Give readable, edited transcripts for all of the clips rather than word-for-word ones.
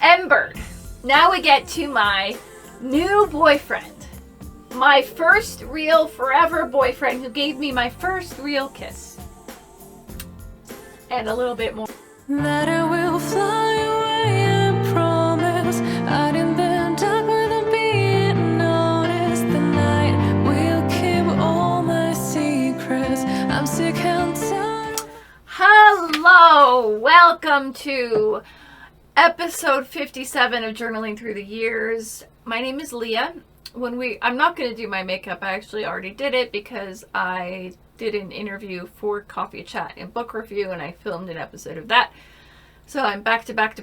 Ember. Now we get to my new boyfriend. My first real forever boyfriend who gave me my first real kiss. And a little bit more. That I will fly away and promise I'd invent dark without being noticed. The night will keep all my secrets. I'm sick and tired. Hello! Welcome to episode 57 of Journaling Through the Years. My name is Leah. I'm not going to do my makeup. I actually already did it because I did an interview for Coffee Chat and Book Review, and I filmed an episode of that. So I'm back to back.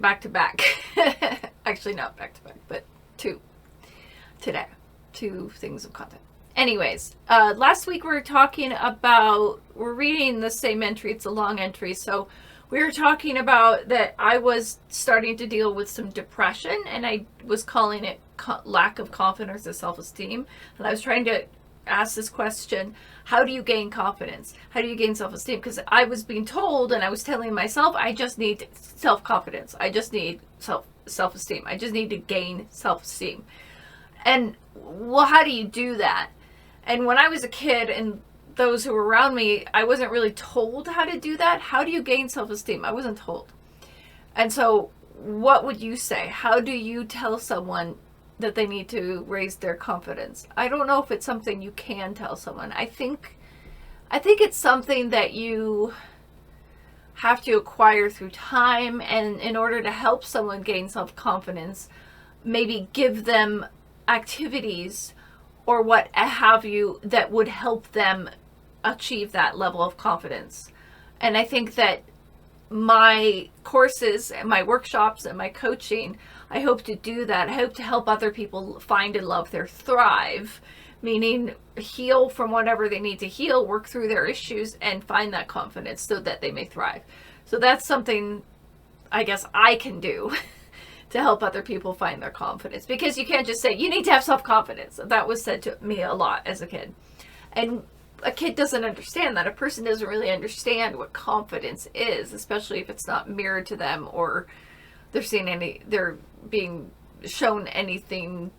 Actually, not back to back, but two today. Two things of content. Anyways, last week we're reading the same entry. It's a long entry. So we were talking about that I was starting to deal with some depression, and I was calling it lack of confidence or self-esteem. And I was trying to ask this question: how do you gain confidence? How do you gain self-esteem? Because I was being told, and I was telling myself, I just need self-confidence. I just need self-esteem. I just need to gain self-esteem. And well, how do you do that? And when I was a kid, and those who were around me, I wasn't really told how to do that. How do you gain self-esteem? I wasn't told. And so what would you say? How do you tell someone that they need to raise their confidence? I don't know if it's something you can tell someone. I think it's something that you have to acquire through time, and in order to help someone gain self-confidence, maybe give them activities or what have you that would help them achieve that level of confidence. And I think that my courses and my workshops and my coaching, I hope to do that. I hope to help other people find and love their thrive, meaning heal from whatever they need to heal, work through their issues, and find that confidence so that they may thrive. So that's something I guess I can do to help other people find their confidence. Because you can't just say, you need to have self-confidence. That was said to me a lot as a kid. And a kid doesn't understand that. A person doesn't really understand what confidence is, especially if it's not mirrored to them or they're being shown anything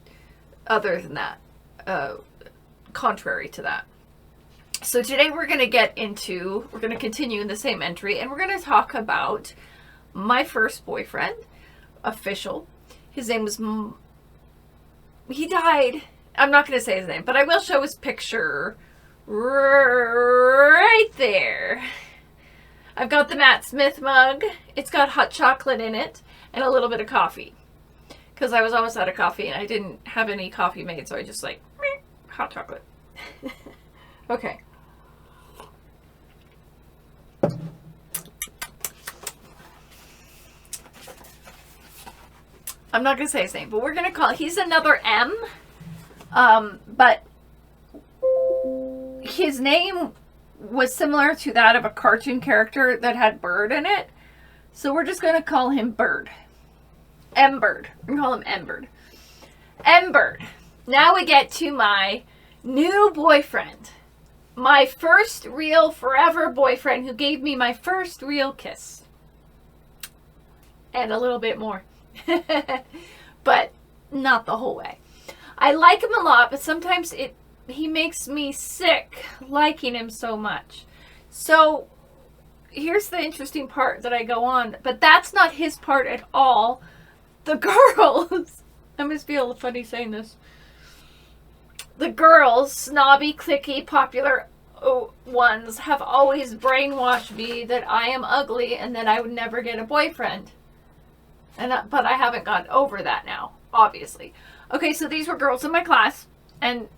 other than that, contrary to that. So today we're going to continue in the same entry, and we're going to talk about my first boyfriend, official. His name was, he died. I'm not going to say his name, but I will show his picture right there. I've got the Matt Smith mug. It's got hot chocolate in it and a little bit of coffee, because I was almost out of coffee and I didn't have any coffee made, so I just hot chocolate. Okay. I'm not going to say his name, but we're going to call, he's another M, but his name was similar to that of a cartoon character that had bird in it. So we're just going to call him Bird. M-Bird. We're going to call him M-Bird. M-Bird. Now we get to my new boyfriend. My first real forever boyfriend who gave me my first real kiss. And a little bit more. But not the whole way. I like him a lot, but sometimes he makes me sick liking him so much. So here's the interesting part that I go on, but that's not his part at all. The girls, I must feel funny saying this. The girls, snobby, cliquey, popular ones, have always brainwashed me that I am ugly and that I would never get a boyfriend. But I haven't gotten over that now, obviously. Okay, so these were girls in my class, and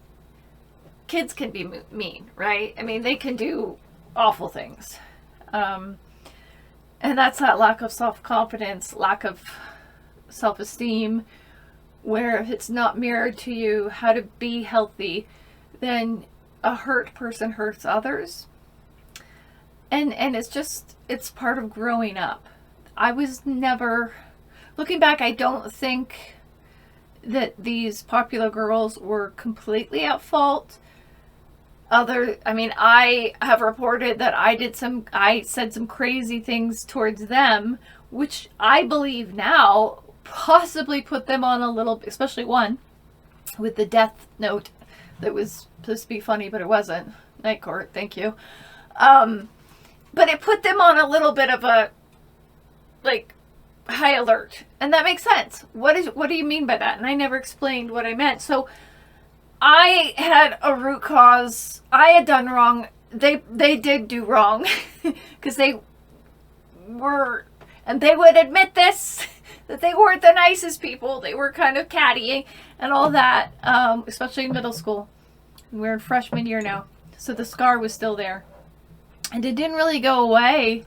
kids can be mean, right? I mean, they can do awful things. And that's that lack of self-confidence, lack of self-esteem, where if it's not mirrored to you how to be healthy, then a hurt person hurts others. And it's part of growing up. I was never, looking back, I don't think that these popular girls were completely at fault. I have reported that I said some crazy things towards them, which I believe now possibly put them on a little, especially one with the death note that was supposed to be funny, but it wasn't. Night Court, thank you. But it put them on a little bit of a, like, high alert. And that makes sense. What do you mean by that? And I never explained what I meant. So I had a root cause. I had done wrong. They did do wrong because they were, and they would admit this, that they weren't the nicest people. They were kind of catty and all that, especially in middle school. We're in freshman year now. So the scar was still there. And it didn't really go away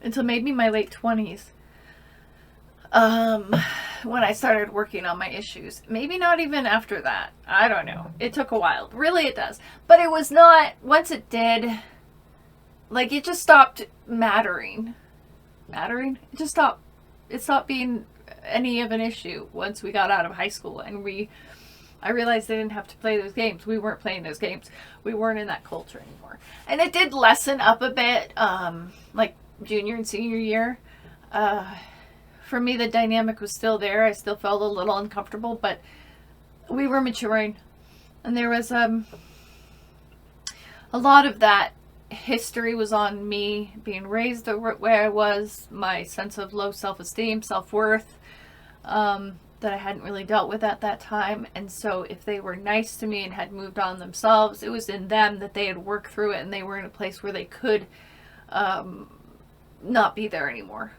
until maybe my late 20s. When I started working on my issues. Maybe not even after that. I don't know. It took a while. Really, it does. But it was not, once it did, like, it just stopped mattering. Mattering? It stopped being any of an issue once we got out of high school. And I realized I didn't have to play those games. We weren't playing those games. We weren't in that culture anymore. And it did lessen up a bit, like junior and senior year. For me, the dynamic was still there. I still felt a little uncomfortable, but we were maturing. And there was a lot of that history was on me being raised where I was, my sense of low self-esteem, self-worth, that I hadn't really dealt with at that time. And so if they were nice to me and had moved on themselves, it was in them that they had worked through it and they were in a place where they could not be there anymore.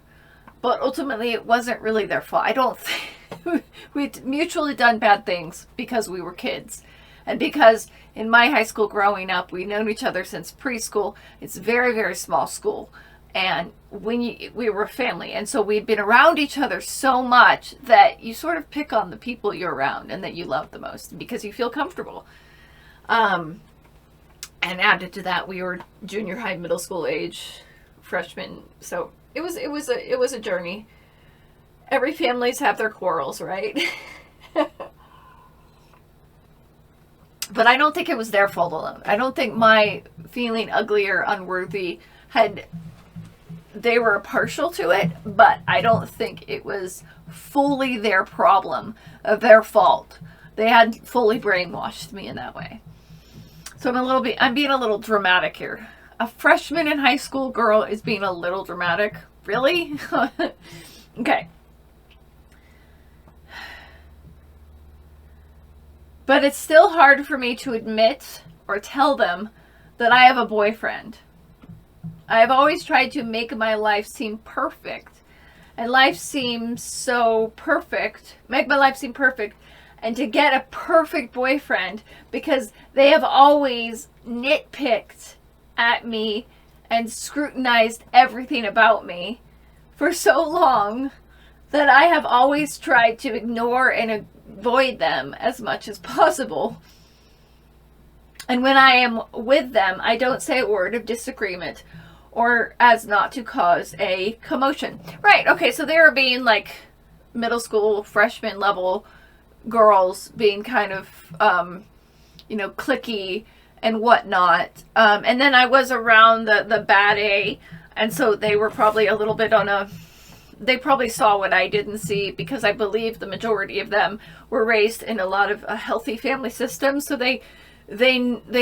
But ultimately, it wasn't really their fault. I don't think we'd mutually done bad things because we were kids. And because in my high school growing up, we'd known each other since preschool. It's a very, very small school. And we were a family. And so we'd been around each other so much that you sort of pick on the people you're around and that you love the most because you feel comfortable. And added to that, we were junior high, middle school age, freshmen. So it was a journey. Every families have their quarrels, right? But I don't think it was their fault alone. I don't think my feeling ugly or unworthy they were partial to it, but I don't think it was fully their problem, their fault. They had fully brainwashed me in that way. So I'm being a little dramatic here. A freshman in high school girl is being a little dramatic. Really? Okay. But it's still hard for me to admit or tell them that I have a boyfriend. I've always tried to make my life seem perfect. And life seems so perfect. Make my life seem perfect. And to get a perfect boyfriend because they have always nitpicked at me and scrutinized everything about me for so long that I have always tried to ignore and avoid them as much as possible. And when I am with them, I don't say a word of disagreement or as not to cause a commotion. Right, okay, so they were being like middle school, freshman level girls being kind of, cliquey and whatnot. And then I was around the bad A, and so they were probably a little bit they probably saw what I didn't see because I believe the majority of them were raised in a lot of healthy family systems. So they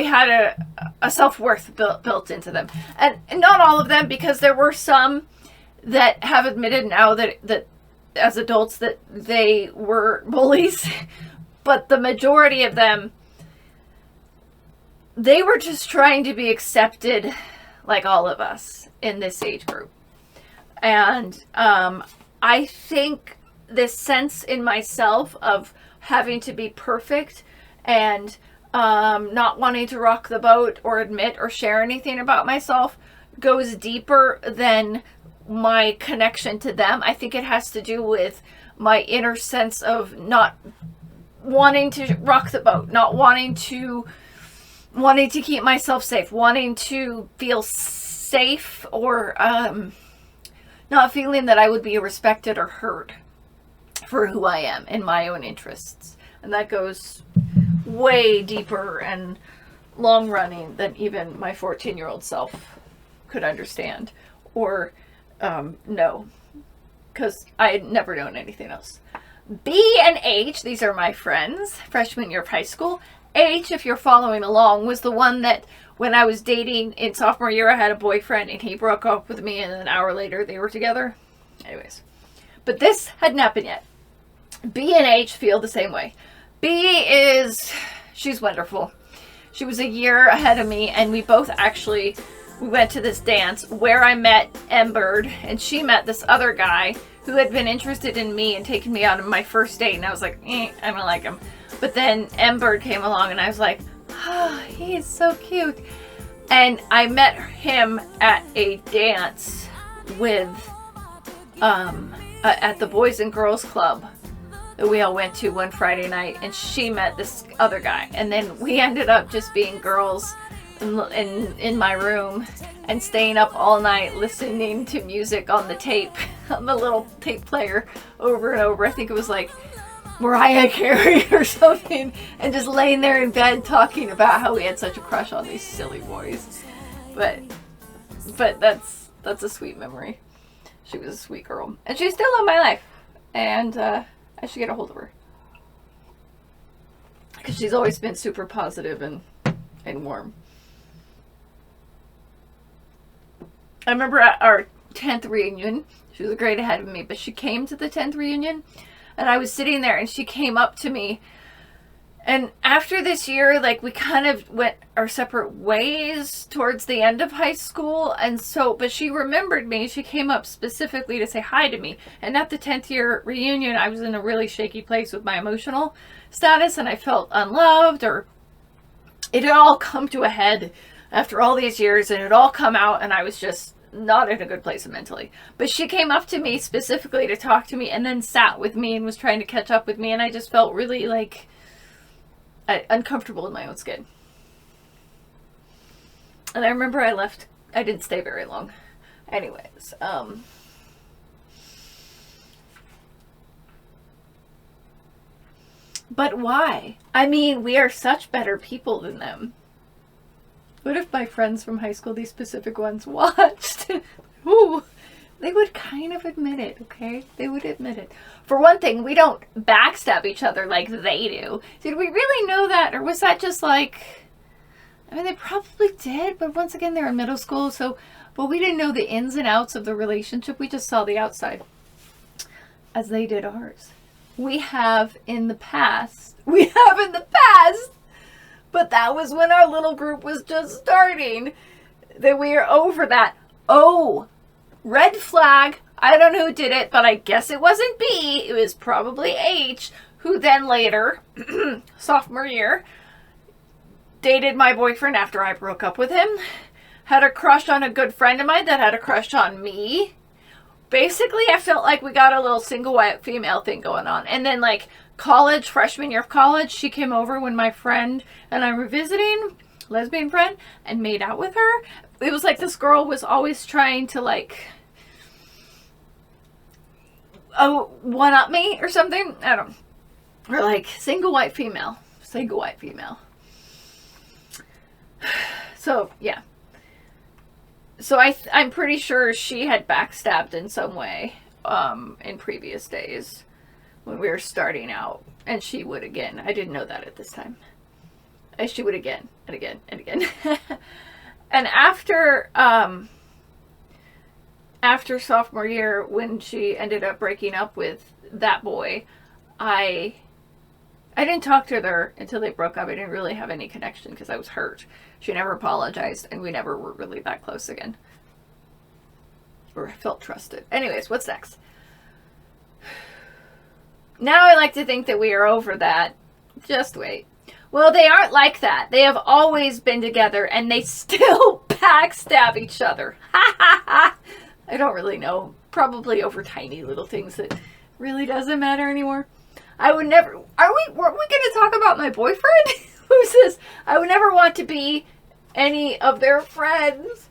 had a self-worth built into them. And not all of them, because there were some that have admitted now that as adults that they were bullies. But the majority of them, they were just trying to be accepted like all of us in this age group. And I think this sense in myself of having to be perfect and not wanting to rock the boat or admit or share anything about myself goes deeper than my connection to them. I think it has to do with my inner sense of not wanting to rock the boat, not wanting to keep myself safe, wanting to feel safe, or not feeling that I would be respected or heard for who I am in my own interests. And that goes way deeper and long running than even my 14-year-old self could understand or know. because I had never known anything else. B and H, these are my friends, freshman year of high school. H, if you're following along, was the one that when I was dating in sophomore year, I had a boyfriend and he broke up with me, and an hour later they were together. Anyways, but this hadn't happened yet. B and H feel the same way. She's wonderful. She was a year ahead of me, and we went to this dance where I met Emberd, and she met this other guy who had been interested in me and taken me out on my first date, and I was like, I don't like him. But then Emberd came along, and I was like, oh, he is so cute. And I met him at a dance with, at the Boys and Girls Club that we all went to one Friday night, and she met this other guy, and then we ended up just being girls in my room and staying up all night listening to music on the tape, on the little tape player, over and over. I think it was like Mariah Carey or something, and just laying there in bed talking about how we had such a crush on these silly boys. But that's a sweet memory. She was a sweet girl, and she's still in my life, and I should get a hold of her, because she's always been super positive and warm. I remember at our 10th reunion, she was a grade ahead of me, but she came to the 10th reunion, and I was sitting there, and she came up to me, and after this year, like, we kind of went our separate ways towards the end of high school, and so, but she remembered me. She came up specifically to say hi to me, and at the 10th year reunion, I was in a really shaky place with my emotional status, and I felt unloved, or it had all come to a head after all these years, and it all come out, and I was just not in a good place mentally. But she came up to me specifically to talk to me, and then sat with me and was trying to catch up with me, and I just felt really, like, uncomfortable in my own skin. And I remember I left. I didn't stay very long. Anyways, but why? I mean, we are such better people than them. What if my friends from high school, these specific ones, watched? Ooh, they would kind of admit it, okay? They would admit it. For one thing, we don't backstab each other like they do. Did we really know that? Or was that just like... I mean, they probably did, but once again, they're in middle school, so... But we didn't know the ins and outs of the relationship. We just saw the outside. As they did ours. We have in the past... But that was when our little group was just starting. That we are over that. Oh, red flag. I don't know who did it, but I guess it wasn't B. It was probably H, who then later, sophomore year, dated my boyfriend after I broke up with him. Had a crush on a good friend of mine that had a crush on me. Basically, I felt like we got a little single white female thing going on. And then, like, college, freshman year of college, she came over when my friend and I were visiting, lesbian friend, and made out with her. It was like this girl was always trying to, like, one-up me or something. I don't know. Or, like, single white female. Single white female. So, yeah. So I'm pretty sure she had backstabbed in some way in previous days when we were starting out. And she would again. I didn't know that at this time. And she would again and again and again. And after sophomore year, when she ended up breaking up with that boy, I didn't talk to her until they broke up. I didn't really have any connection because I was hurt. She never apologized, and we never were really that close again. Or felt trusted. Anyways, what's next? Now I like to think that we are over that. Just wait. Well, they aren't like that. They have always been together, and they still backstab each other. Ha ha ha! I don't really know. Probably over tiny little things that really doesn't matter anymore. I would never... weren't we going to talk about my boyfriend? Who says, I would never want to be any of their friends.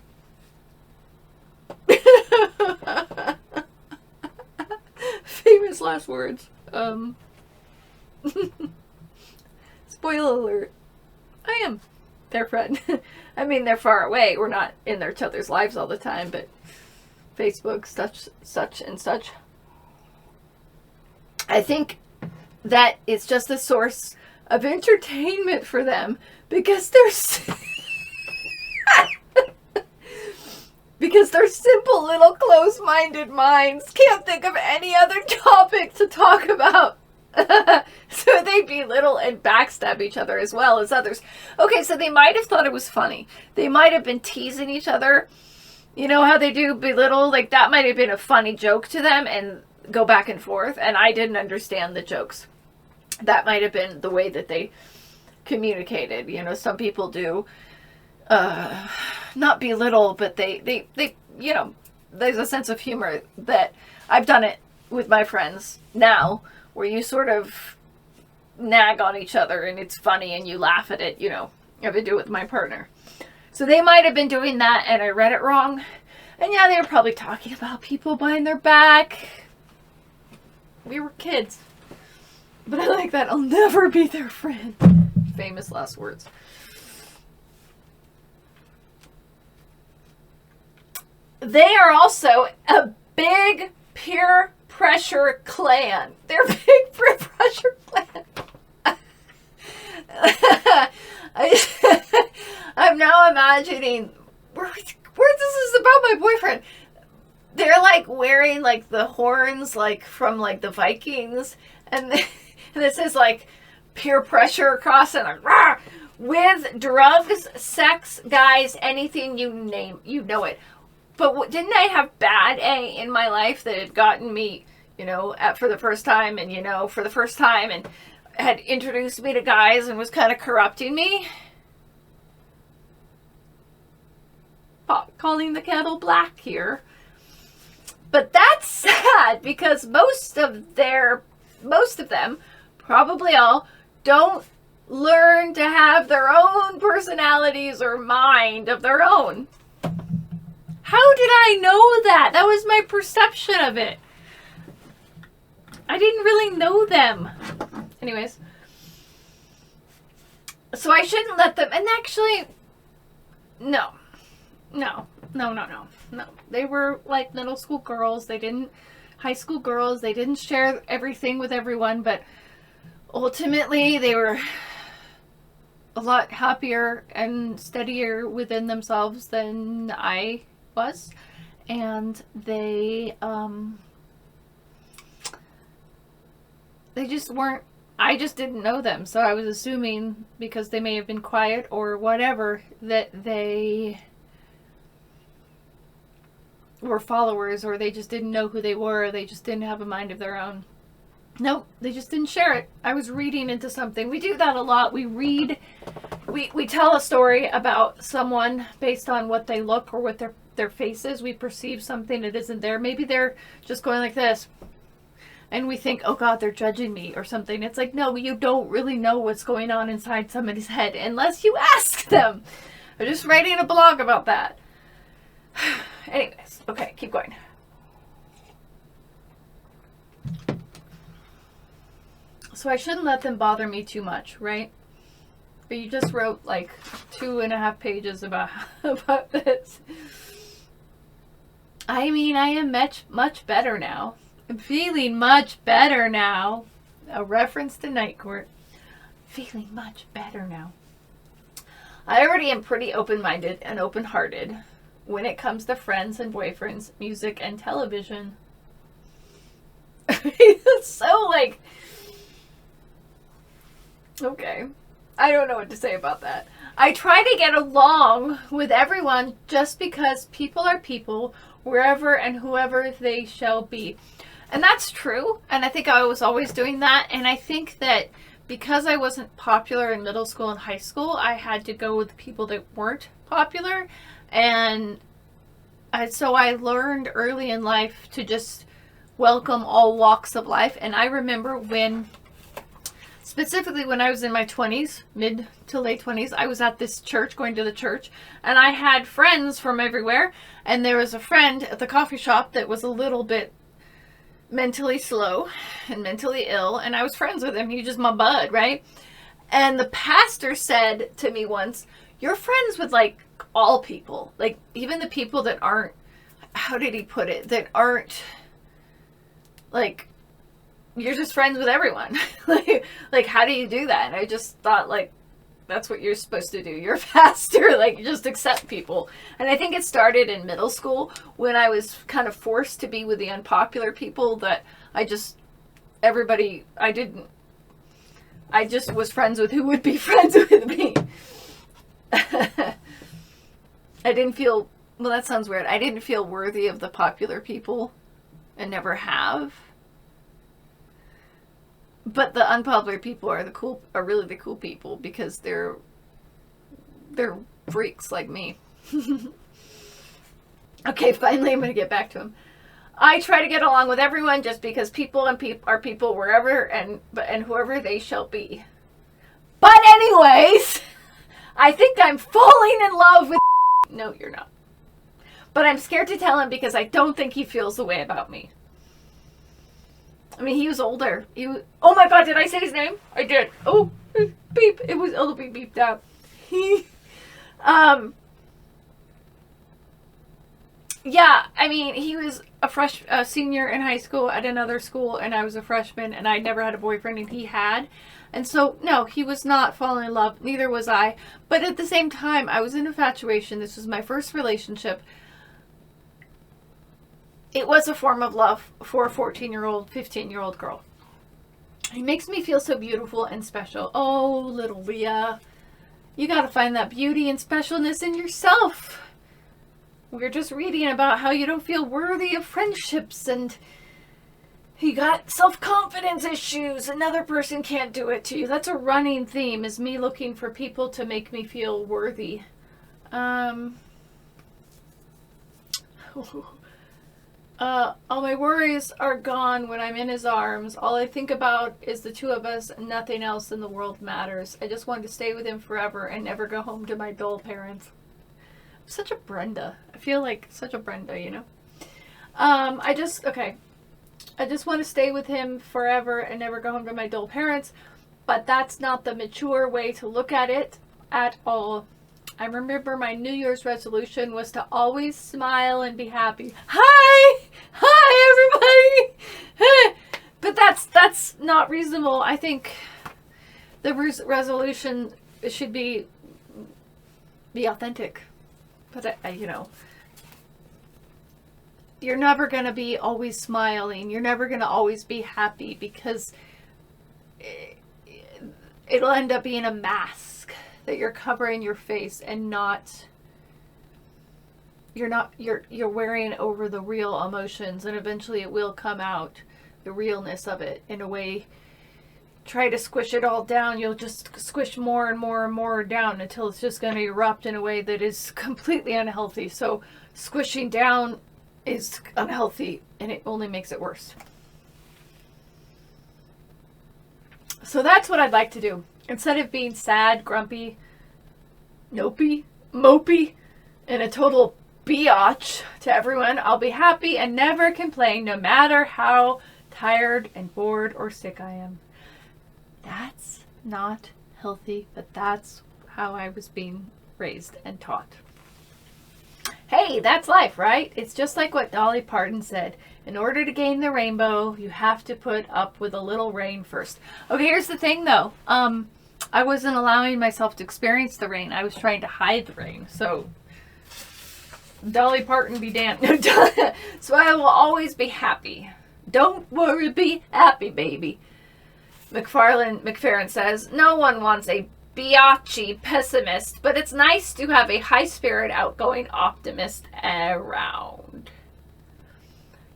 Famous last words. Spoiler alert. I am their friend. I mean, they're far away. We're not in each other's lives all the time, but Facebook, such and such. I think that it's just a source of entertainment for them because because their simple little close-minded minds can't think of any other topic to talk about. So they belittle and backstab each other as well as others. Okay, so they might have thought it was funny. They might have been teasing each other. You know how they do belittle? Like, that might have been a funny joke to them and go back and forth, and I didn't understand the jokes. That might have been the way that they communicated. You know, some people do not belittle, but they you know, there's a sense of humor that I've done it with my friends now, where you sort of nag on each other and it's funny and you laugh at it. You know, I've been doing it with my partner. So they might have been doing that and I read it wrong. And yeah, they were probably talking about people behind their back. We were kids. But I like that. I'll never be their friend. Famous last words. They are also a big peer pressure clan. They're a big peer pressure clan. I'm now imagining where this is about my boyfriend. They're like wearing like the horns like from like the Vikings, and this is like peer pressure across and like, rah, with drugs, sex, guys, anything you name, you know it. But didn't I have bad A in my life that had gotten me, you know, for the first time and, you know, for the first time and had introduced me to guys and was kind of corrupting me? Calling the kettle black here. But that's sad because most of them, probably all, don't learn to have their own personalities or mind of their own. How did I know that? That was my perception of it. I didn't really know them. Anyways. So I shouldn't let them, and actually, no. They were like middle school girls. High school girls. They didn't share everything with everyone, but ultimately they were a lot happier and steadier within themselves than I was. And they just weren't, I just didn't know them. So I was assuming because they may have been quiet or whatever that they were followers, or they just didn't know who they were, or they just didn't have a mind of their own. Nope, they just didn't share it. I was reading into something. We do that a lot. We read, we tell a story about someone based on what they look or what their face is. We perceive something that isn't there. Maybe they're just going like this, and we think, oh God, they're judging me or something. It's like, no, you don't really know what's going on inside somebody's head unless you ask them. I'm just writing a blog about that. Anyways, okay, keep going. So I shouldn't let them bother me too much, right? But you just wrote like 2.5 pages about this. I mean, I am much better now. I'm feeling much better now. A reference to Night Court. Feeling much better now. I already am pretty open-minded and open-hearted when it comes to friends and boyfriends, music, and television. It's so like... Okay. I don't know what to say about that. I try to get along with everyone just because people are people, wherever and whoever they shall be. And that's true. And I think I was always doing that. And I think that because I wasn't popular in middle school and high school, I had to go with people that weren't popular. And so I learned early in life to just welcome all walks of life. And I remember specifically when I was in my 20s, mid to late 20s, I was at this church, going to the church, and I had friends from everywhere. And there was a friend at the coffee shop that was a little bit mentally slow and mentally ill, and I was friends with him. He was just my bud, right? And the pastor said to me once, you're friends with like all people, like even the people that aren't, how did he put it, that aren't like you're just friends with everyone. like, how do you do that? And I just thought, like, that's what you're supposed to do. You're a pastor. Like, you just accept people. And I think it started in middle school when I was kind of forced to be with the unpopular people that I just was friends with who would be friends with me. I didn't feel, well, that sounds weird. I didn't feel worthy of the popular people and never have. But the unpopular people are really the cool people because they're freaks like me. Okay, finally I'm going to get back to him. I try to get along with everyone just because people are people wherever and whoever they shall be. But anyways, I think I'm falling in love with. No, you're not. But I'm scared to tell him because I don't think he feels the way about me. I mean, he was older. Oh my God, did I say his name? I did. Oh, beep. It'll be beeped out. Yeah, I mean, he was a senior in high school at another school, and I was a freshman, and I never had a boyfriend, and he had. And so, no, he was not falling in love. Neither was I. But at the same time, I was in infatuation. This was my first relationship. It was a form of love for a 14-year-old, 15-year-old girl. He makes me feel so beautiful and special. Oh, little Leah. You gotta find that beauty and specialness in yourself. We're just reading about how you don't feel worthy of friendships and you got self-confidence issues. Another person can't do it to you. That's a running theme, is me looking for people to make me feel worthy. All my worries are gone when I'm in his arms. All I think about is the two of us, and nothing else in the world matters. I just want to stay with him forever and never go home to my dull parents. I'm such a Brenda. I feel like such a Brenda, you know? I just want to stay with him forever and never go home to my dull parents. But that's not the mature way to look at it at all. I remember my New Year's resolution was to always smile and be happy. Hi everybody. But that's not reasonable. I think the resolution should be authentic. But you're never going to be always smiling. You're never going to always be happy because it'll end up being a mask that you're covering your face and you're wearing over the real emotions, and eventually it will come out, the realness of it, in a way. Try to squish it all down, you'll just squish more and more and more down until it's just going to erupt in a way that is completely unhealthy. So squishing down is unhealthy and it only makes it worse. So that's what I'd like to do. Instead of being sad, grumpy, mopey, and a total biatch to everyone, I'll be happy and never complain no matter how tired and bored or sick I am. That's not healthy, but that's how I was being raised and taught. Hey, that's life, right? It's just like what Dolly Parton said. In order to gain the rainbow, you have to put up with a little rain first. Okay, here's the thing though. I wasn't allowing myself to experience the rain. I was trying to hide the rain. So, Dolly Parton be damned. So I will always be happy. Don't worry, be happy, baby. McFerrin says, no one wants a biatchy pessimist, but it's nice to have a high-spirit, outgoing optimist around.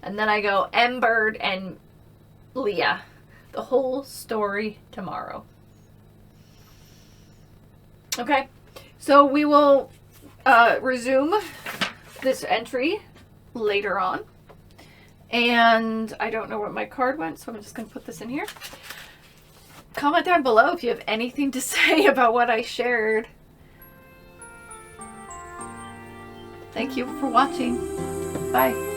And then I go, M-Bird and Leah. The whole story tomorrow. Okay, so we will resume this entry later on. And I don't know where my card went, so I'm just going to put this in here. Comment down below if you have anything to say about what I shared. Thank you for watching. Bye.